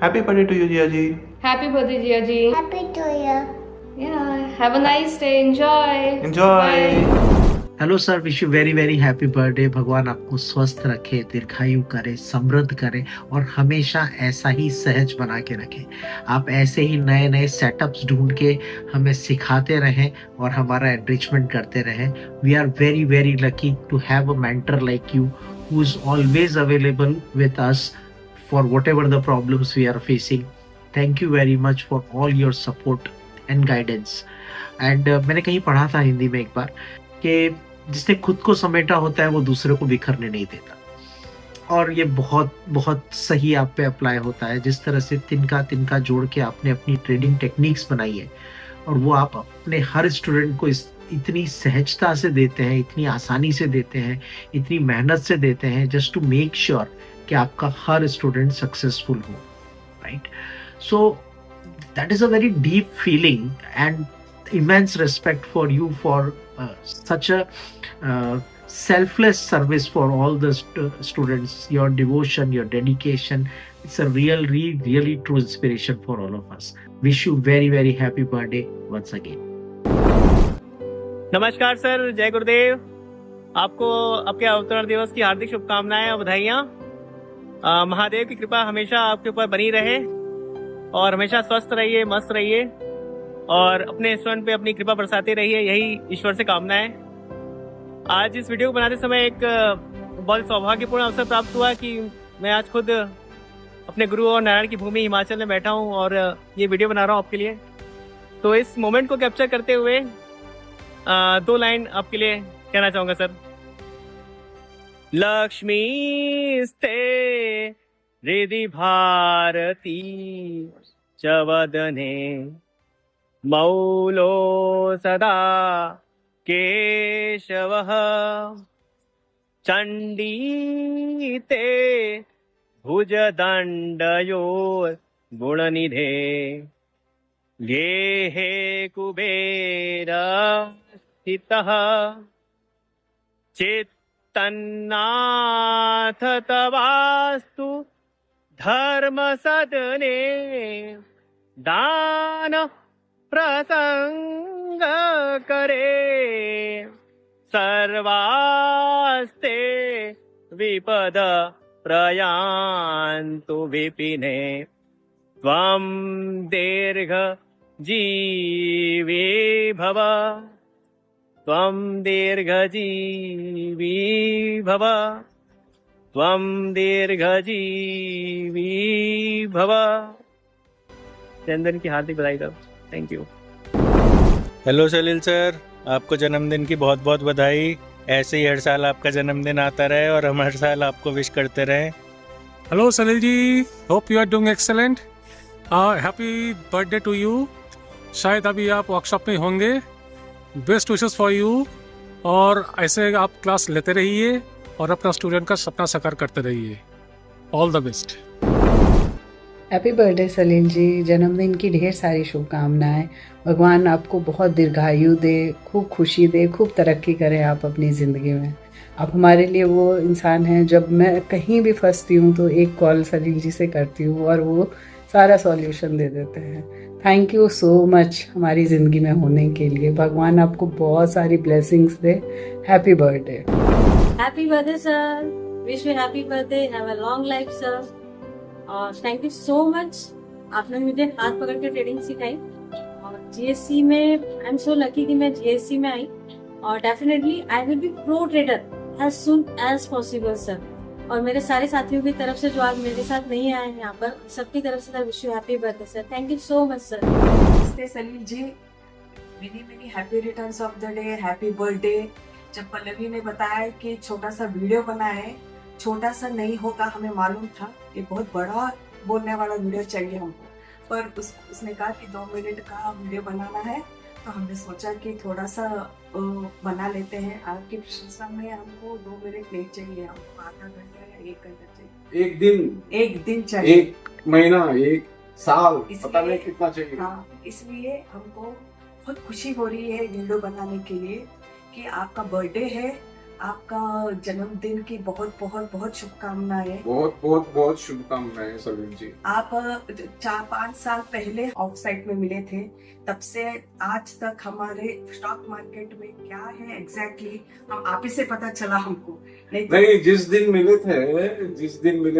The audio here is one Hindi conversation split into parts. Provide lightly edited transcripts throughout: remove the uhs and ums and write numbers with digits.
Happy birthday to you Jiya ji. Happy birthday Jiya ji. Happy to you. Have a nice day, enjoy. Enjoy. Hello sir, wish you very very happy birthday. भगवान आपको स्वस्थ रखे, दीर्घायु करे, समृद्ध करे और हमेशा ऐसा ही सहज बना के रखे। आप ऐसे ही नए नए सेटअप्स ढूंढ के हमें सिखाते रहें और हमारा एनरिचमेंट करते रहें। We are very very lucky to have a mentor like you who is always available with us for whatever the problems we are facing. Thank you very much for all your support and guidance. And मैंने कहीं पढ़ा था हिंदी में एक बार कि जिसने खुद को समेटा होता है वो दूसरे को बिखरने नहीं देता। और ये बहुत बहुत सही आप पे अप्लाई होता है। जिस तरह से तिनका तिनका जोड़ के आपने अपनी ट्रेडिंग टेक्निक्स बनाई है और वो आप अपने हर स्टूडेंट को इतनी सहजता से देते हैं, इतनी आसानी से देते हैं, इतनी मेहनत से देते हैं, जस्ट टू मेक श्योर कि आपका हर स्टूडेंट सक्सेसफुल हो, right? So that is a very deep feeling and immense respect for you for such a selfless service for all the students. Your devotion, your dedication, it's a really true inspiration for all of us. Wish you very very happy birthday once again. नमस्कार सर, जय गुरुदेव। आपको आपके अवतरण दिवस की हार्दिक शुभकामनाएं और बधाइयाँ। महादेव की कृपा हमेशा आपके ऊपर बनी रहे और हमेशा स्वस्थ रहिए, मस्त रहिए और अपने स्टूडेंट पे अपनी कृपा बरसाते रहिए, यही ईश्वर से कामना है। आज इस वीडियो को बनाते समय एक बहुत सौभाग्यपूर्ण अवसर प्राप्त हुआ कि मैं आज खुद अपने गुरु और नारायण की भूमि हिमाचल में बैठा हूँ और ये वीडियो बना रहा हूँ आपके लिए। तो इस मोमेंट को कैप्चर करते हुए 2 लाइन आपके लिए कहना चाहूँगा सर। लक्ष्मीस्ते हृदि भारती च वदने मौलो सदा केशवः चण्डी ते भुजदण्डयोर् गुणनिधे गेहे कुबेर स्थितः चित्तन्नाथ तवास्तु धर्मसदने दान प्रसंग करे सर्वास्ते विपद प्रयान्तु विपिने त्वं दीर्घ जीवी भव, त्वं दीर्घ जीवी भव, त्वं दीर्घ जीवी भव। जन्मदिन की हार्दिक बधाई दो। Thank you. Hello Salil sir, आपको जन्मदिन की बहुत बहुत बधाई। ऐसे ही हर साल आपका जन्मदिन आता रहे और हम हर साल आपको विश करते रहें। Hello Salil ji, hope you are doing excellent. Happy birthday to you. शायद अभी आप वर्कशॉप में होंगे। बेस्ट विशेस फॉर यू और ऐसे आप क्लास लेते रहिए और अपना स्टूडेंट का सपना साकार करते रहिए। All the best. Happy birthday Salil ji. जन्मदिन की ढेर सारी शुभकामनाएं। भगवान आपको बहुत दीर्घायु दे, खूब खुशी दे, खूब तरक्की करें आप अपनी ज़िंदगी में। आप हमारे लिए वो इंसान हैं, जब मैं कहीं भी फंसती हूँ तो एक कॉल सलील जी से करती हूँ और वो सारा सॉल्यूशन दे देते हैं। थैंक यू सो मच हमारी ज़िंदगी में होने के लिए। भगवान आपको बहुत सारी blessings they. Happy birthday. Happy birthday sir, wish you happy birthday, have a long life sir. और थैंक यू सो मच, आपने मुझे हाथ पकड़ के ट्रेडिंग सिखाई और जीएससी में आई एम सो लकी कि मैं जीएससी में आई और definitely I will be pro trader as soon as possible sir. और मेरे सारे साथियों की तरफ से जो आज मेरे साथ नहीं आए हैं यहाँ पर, सबकी तरफ से sir wish you happy birthday sir. Thank you so much sir. नमस्ते Salil ji, many happy returns of the day, happy birthday. जब पल्लवी ने बताया कि छोटा सा वीडियो बना है, छोटा सा नहीं होगा, हमें मालूम था ये बहुत बड़ा बोलने वाला वीडियो चाहिए हमको, पर उसने कहा कि 2 मिनट का वीडियो बनाना है तो हमने सोचा कि थोड़ा सा बना लेते हैं। आपकी प्रशंसा में हमको 2 मिनट नहीं चाहिए, हमको आधा घंटा या 1 घंटा चाहिए। एक दिन चाहिए, 1 महीना, 1 साल, पता नहीं कितना चाहिए। हाँ, इसलिए हमको बहुत खुशी हो रही है वीडियो बनाने के लिए कि आपका बर्थडे है आपका जन्मदिन की बहुत बहुत बहुत शुभकामनाएं। बहुत बहुत बहुत शुभकामनाएं सलील जी। आप 4-5 साल पहले ऑफ साइट में मिले थे, तब से आज तक हमारे स्टॉक मार्केट में क्या है एग्जैक्टली हम आप ही से पता चला हमको। नहीं, जिस दिन मिले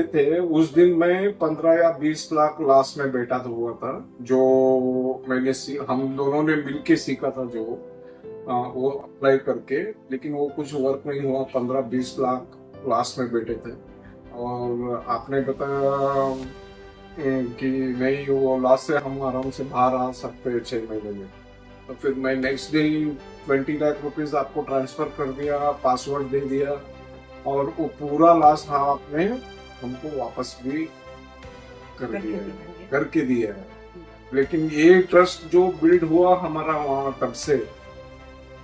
थे उस दिन मैं 15 या 20 लाख लास्ट में बैठा हुआ था, जो मैंने हम दोनों ने मिलके सीखा था, जो वो अप्लाई करके, लेकिन वो कुछ वर्क नहीं हुआ। 15-20 लाख लास्ट में बैठे थे और आपने बताया कि नहीं, वो लास्ट से हम आराम से बाहर आ सकते हैं 6 महीने में। तो फिर मैं नेक्स्ट डे 20 लाख रुपीज आपको ट्रांसफर कर दिया, पासवर्ड दे दिया और वो पूरा लास्ट आपने हमको वापस भी करके दिया है। लेकिन ये ट्रस्ट जो बिल्ड हुआ हमारा वहाँ तब से,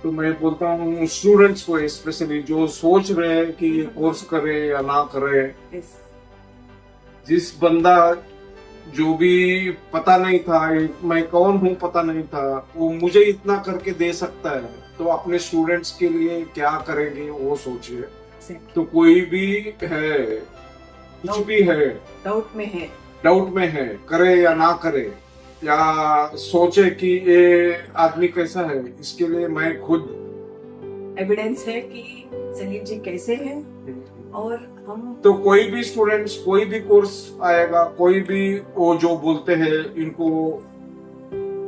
तो मैं बोलता हूँ स्टूडेंट्स को स्पेशली जो सोच रहे हैं कि ये कोर्स करे या ना करे, जिस बंदा जो भी पता नहीं था मैं कौन हूँ, पता नहीं था, वो मुझे इतना करके दे सकता है, तो अपने स्टूडेंट्स के लिए क्या करेंगे वो सोचिए। तो कोई भी है, कुछ भी है, डाउट में है, करे या ना करे, या सोचे कि ये आदमी कैसा है, इसके लिए मैं खुद एविडेंस है कि सलील जी कैसे हैं। और हम तो कोई भी स्टूडेंट्स, कोई भी कोर्स आएगा, कोई भी वो जो बोलते हैं, इनको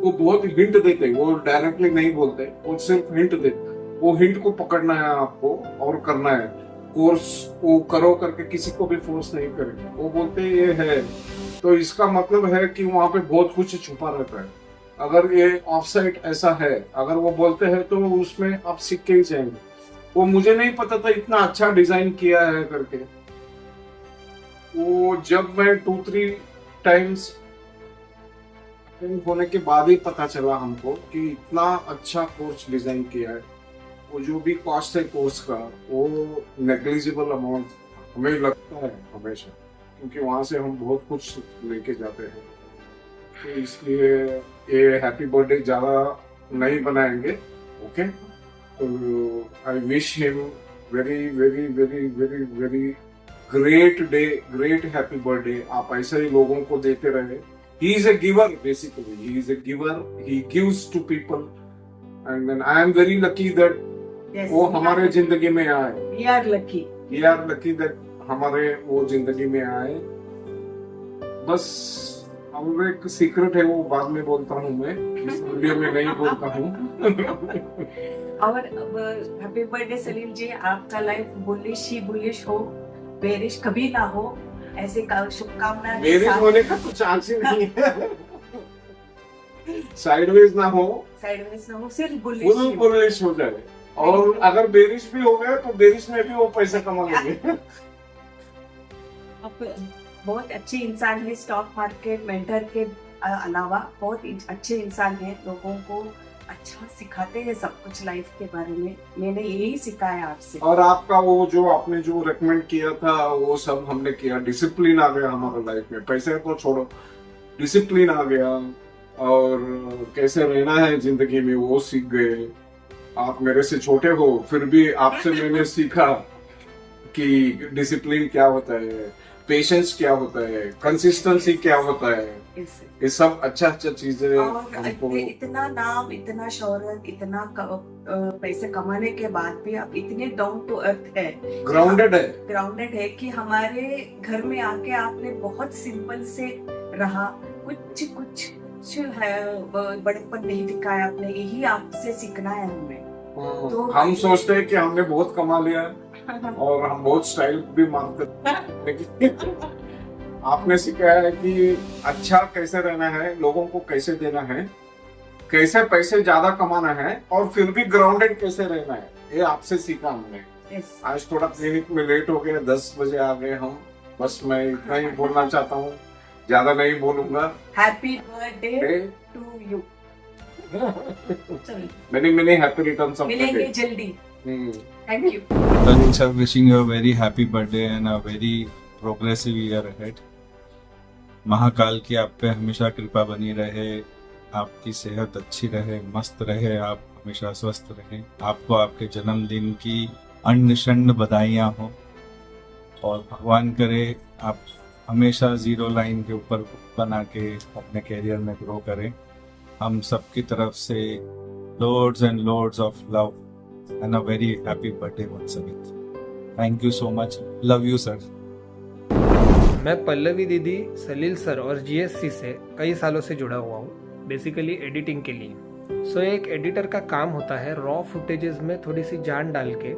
वो बहुत हिंट देते हैं, वो डायरेक्टली नहीं बोलते, वो सिर्फ हिंट देते। वो हिंट को पकड़ना है आपको और करना है। कोर्स वो करो करके किसी को भी फोर्स नहीं करेंगे। वो बोलते हैं ये है, तो इसका मतलब है कि वहाँ पे बहुत कुछ छुपा रहता है। अगर ये ऑफ साइट ऐसा है, अगर वो बोलते हैं तो उसमें आप सीख के ही जाएंगे। वो मुझे नहीं पता था इतना अच्छा डिजाइन किया है करके। वो जब मैं 2-3 टाइम्स होने के बाद ही पता चला हमको कि इतना अच्छा कोर्स डिजाइन किया है। वो जो भी कॉस्ट है कोर्स का, वो नेग्लिजिबल अमाउंट हमें लगता है हमेशा, क्योंकि वहां से हम बहुत कुछ लेके जाते हैं। तो इसलिए ये हैप्पी बर्थडे ज्यादा नहीं बनाएंगे, ओके। तो I wish him very very very very very great day, great happy birthday. आप ऐसे ही लोगों को देते रहे। He is a giver, basically he is a giver, he gives to people and then I am very lucky that वो हमारे जिंदगी में आए। वी आर लकी दैट हमारे वो जिंदगी में आए। बस अब एक सीक्रेट है, वो बाद में बोलता हूँ, मैं इस वीडियो में नहीं बोलता हूँ। और हैप्पी बर्थडे सलील जी, आपका लाइफ बुलिश ही बुलिश हो, बेरिश कभी ना हो, ऐसे शुभकामनाएं। बेरिश होने का तो चांस ही नहीं है। साइडवेज ना हो, सिर्फ बुलिश हो जाए। और अगर बेरिश भी हो गया तो बेरिश में भी वो पैसा कमा लेंगे। आप बहुत अच्छे इंसान है, स्टॉक मार्केट मेंटर के अलावा बहुत अच्छे इंसान है, लोगों को अच्छा सिखाते हैं सब कुछ लाइफ के बारे में। मैंने यही सीखा है आपसे। और आपका वो जो आपने जो रेकमेंड किया था वो सब हमने किया। डिसिप्लिन आ गया हमारे लाइफ में, पैसे तो छोड़ो, डिसिप्लिन आ गया और कैसे रहना है जिंदगी में वो सीख गए। आप मेरे से छोटे हो, फिर भी आपसे मैंने सीखा कि डिसिप्लिन क्या होता है, पेशेंस क्या होता है, कंसिस्टेंसी क्या होता है। ये सब अच्छा चीजें हमको। इतना नाम, इतना शोहरत, इतना पैसे कमाने के बाद भी आप इतने डाउन टू अर्थ है, ग्राउंडेड है कि हमारे घर में आके आपने बहुत सिंपल से रहा, कुछ है बड़ेपन नहीं दिखाया आपने। यही आपसे सीखना है हमें। तो हम सोचते हैं कि हमने बहुत कमा लिया और हम बहुत स्टाइल भी मारते, लेकिन आपने सिखाया है कि अच्छा कैसे रहना है, लोगों को कैसे देना है, कैसे पैसे ज्यादा कमाना है और फिर भी ग्राउंडेड कैसे रहना है। ये आपसे सीखा हमने। आज थोड़ा क्लिनिक में लेट हो गया, 10 बजे आ गए हम। बस मैं इतना ही बोलना चाहता हूँ, ज्यादा नहीं बोलूंगा। Happy birthday to you. Many happy returns of the day. मिलेंगे जल्दी। Thank you. Salil sir, wishing you a very happy birthday and a very progressive year ahead. Mahakal की आप पे हमेशा कृपा बनी रहे, आपकी सेहत अच्छी रहे, मस्त रहे, आप हमेशा स्वस्थ रहे। आपको आपके जन्मदिन की अन्न शन्न बधाइयाँ हो और भगवान करे आप हमेशा जीरो लाइन के ऊपर बना के अपने कैरियर में ग्रो करें। हम सबकी तरफ से loads and loads of love and a very happy birthday once again. Thank you so much. Love you sir. मैं पल्लवी दीदी, सलील सर और जीएससी से कई सालों से जुड़ा हुआ हूँ, बेसिकली एडिटिंग के लिए। सो एक एडिटर का काम होता है रॉ फुटेजेस में थोड़ी सी जान डाल के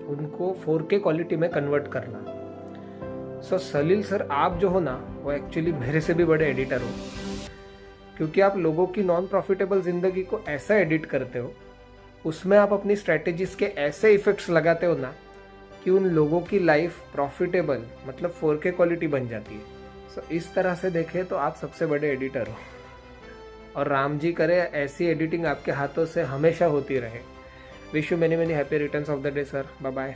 उनको 4K क्वालिटी में कन्वर्ट करना। सो सलील सर आप जो हो ना, वो एक्चुअली मेरे से भी बड़े एडिटर हो, क्योंकि आप लोगों की नॉन प्रॉफिटेबल ज़िंदगी को ऐसा एडिट करते हो, उसमें आप अपनी स्ट्रैटेजीज के ऐसे इफेक्ट्स लगाते हो ना कि उन लोगों की लाइफ प्रॉफिटेबल मतलब 4K क्वालिटी बन जाती है। सो इस तरह से देखें तो आप सबसे बड़े एडिटर हो, और राम जी करे ऐसी एडिटिंग आपके हाथों से हमेशा होती रहे। Wish you many many happy returns of the day sir. Bye bye.